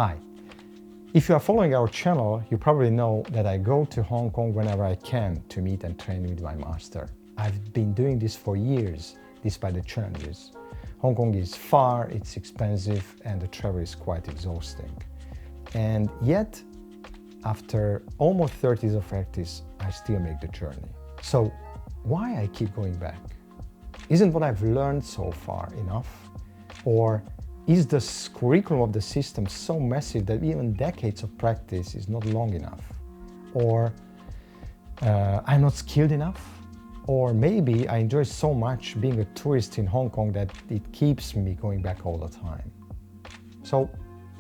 Hi. If you are following our channel, you probably know that I go to Hong Kong whenever I can to meet and train with my master. I've been doing this for years, despite the challenges. Hong Kong is far, it's expensive, and the travel is quite exhausting. And yet, after almost 30 years of practice, I still make the journey. So why I keep going back? Isn't what I've learned so far enough? Or is the curriculum of the system so massive that even decades of practice is not long enough? Or I'm not skilled enough? Or maybe I enjoy so much being a tourist in Hong Kong that it keeps me going back all the time. So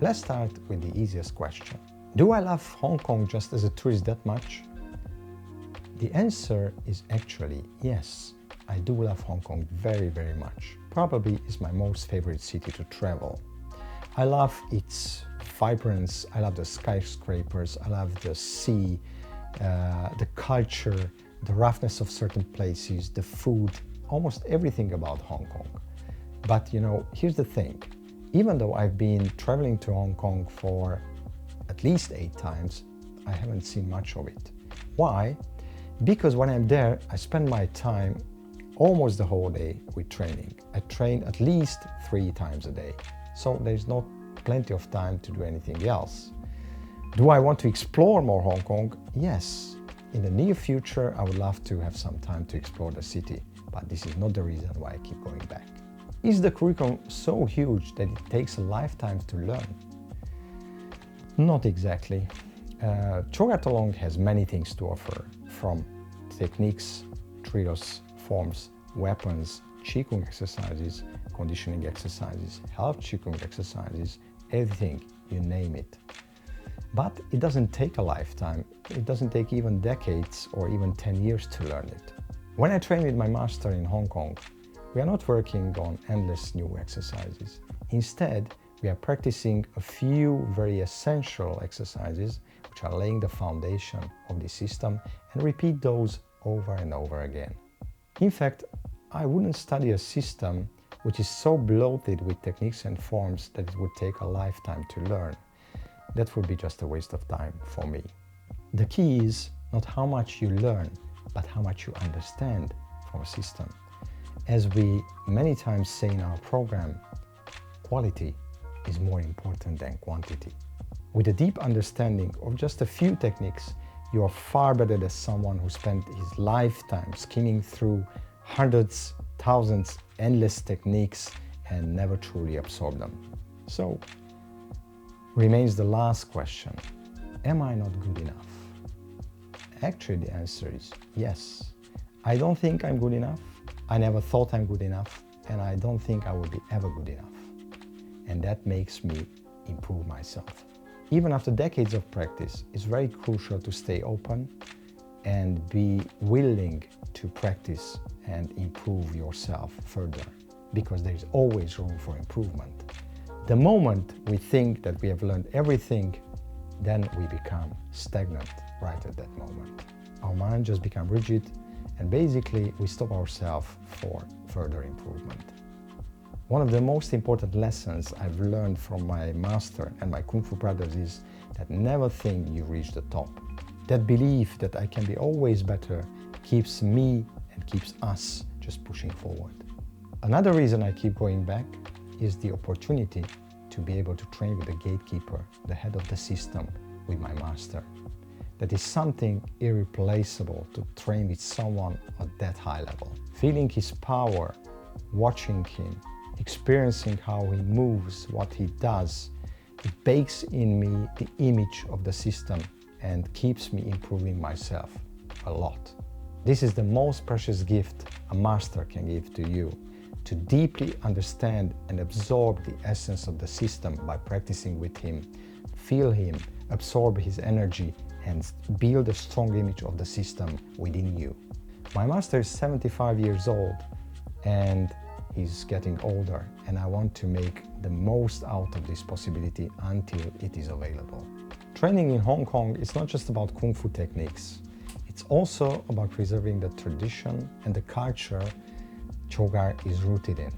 let's start with the easiest question. Do I love Hong Kong just as a tourist that much? The answer is actually yes. I do love Hong Kong very, very much. Probably is my most favorite city to travel. I love its vibrance, I love the skyscrapers, I love the sea, the culture, the roughness of certain places, the food, almost everything about Hong Kong. But you know, here's the thing. Even though I've been traveling to Hong Kong for at least 8 times, I haven't seen much of it. Why? Because when I'm there, I spend my time almost the whole day with training. I train at least 3 times a day. So there's not plenty of time to do anything else. Do I want to explore more Hong Kong? Yes. In the near future, I would love to have some time to explore the city, but this is not the reason why I keep going back. Is the curriculum so huge that it takes a lifetime to learn? Not exactly. Chow has many things to offer, from techniques, drills, forms, weapons, Qigong exercises, conditioning exercises, health Qigong exercises, everything, you name it. But it doesn't take a lifetime. It doesn't take even decades or even 10 years to learn it. When I train with my master in Hong Kong, we are not working on endless new exercises. Instead, we are practicing a few very essential exercises which are laying the foundation of the system and repeat those over and over again. In fact, I wouldn't study a system which is so bloated with techniques and forms that it would take a lifetime to learn. That would be just a waste of time for me. The key is not how much you learn, but how much you understand from a system. As we many times say in our program, quality is more important than quantity. With a deep understanding of just a few techniques, you are far better than someone who spent his lifetime skimming through hundreds, thousands, endless techniques and never truly absorbed them. So, remains the last question. Am I not good enough? Actually, the answer is yes. I don't think I'm good enough. I never thought I'm good enough, and I don't think I will be ever good enough. And that makes me improve myself. Even after decades of practice, it's very crucial to stay open and be willing to practice and improve yourself further, because there is always room for improvement. The moment we think that we have learned everything, then we become stagnant right at that moment. Our mind just becomes rigid, and basically we stop ourselves for further improvement. One of the most important lessons I've learned from my master and my Kung Fu brothers is that never think you reach the top. That belief that I can be always better keeps me and keeps us just pushing forward. Another reason I keep going back is the opportunity to be able to train with the gatekeeper, the head of the system, with my master. That is something irreplaceable, to train with someone at that high level. Feeling his power, watching him, experiencing how he moves, what he does, it bakes in me the image of the system and keeps me improving myself a lot. This is the most precious gift a master can give to you, to deeply understand and absorb the essence of the system by practicing with him, feel him, absorb his energy, and build a strong image of the system within you. My master is 75 years old and he's getting older, and I want to make the most out of this possibility until it is available. Training in Hong Kong is not just about Kung Fu techniques. It's also about preserving the tradition and the culture Chow is rooted in.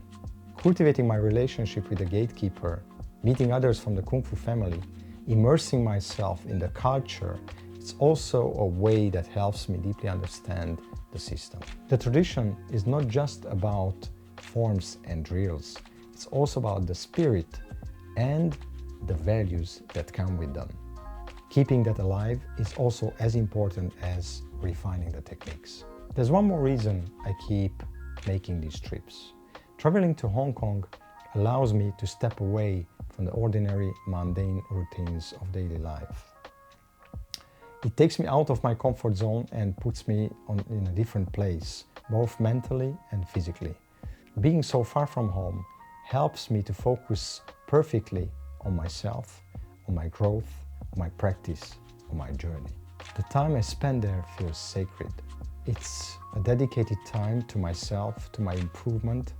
Cultivating my relationship with the gatekeeper meeting others from the Kung Fu family, immersing myself in the culture, it's also a way that helps me deeply understand the system. The tradition is not just about forms and drills, it's also about the spirit and the values that come with them. Keeping that alive is also as important as refining the techniques. There's one more reason I keep making these trips. Traveling to Hong Kong allows me to step away from the ordinary, mundane routines of daily life. It takes me out of my comfort zone and puts me in a different place, both mentally and physically. Being so far from home helps me to focus perfectly on myself, on my growth, on my practice, on my journey. The time I spend there feels sacred. It's a dedicated time to myself, to my improvement,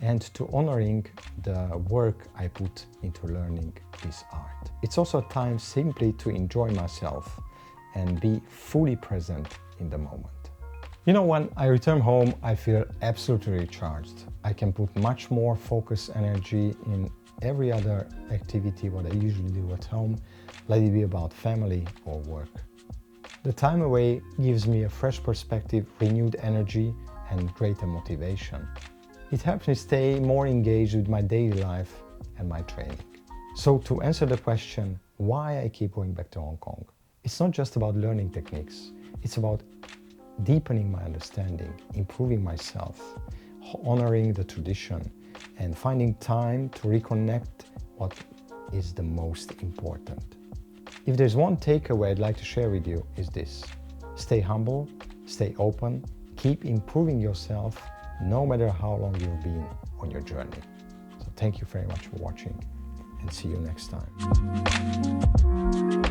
and to honoring the work I put into learning this art. It's also a time simply to enjoy myself and be fully present in the moment. You know, when I return home, I feel absolutely recharged. I can put much more focus, energy in every other activity what I usually do at home, let it be about family or work. The time away gives me a fresh perspective, renewed energy, and greater motivation. It helps me stay more engaged with my daily life and my training. So to answer the question, why I keep going back to Hong Kong, it's not just about learning techniques, it's about deepening my understanding, improving myself, honoring the tradition, and finding time to reconnect what is the most important. If there's one takeaway I'd like to share with you is this: stay humble, stay open, keep improving yourself no matter how long you've been on your journey. So thank you very much for watching and see you next time.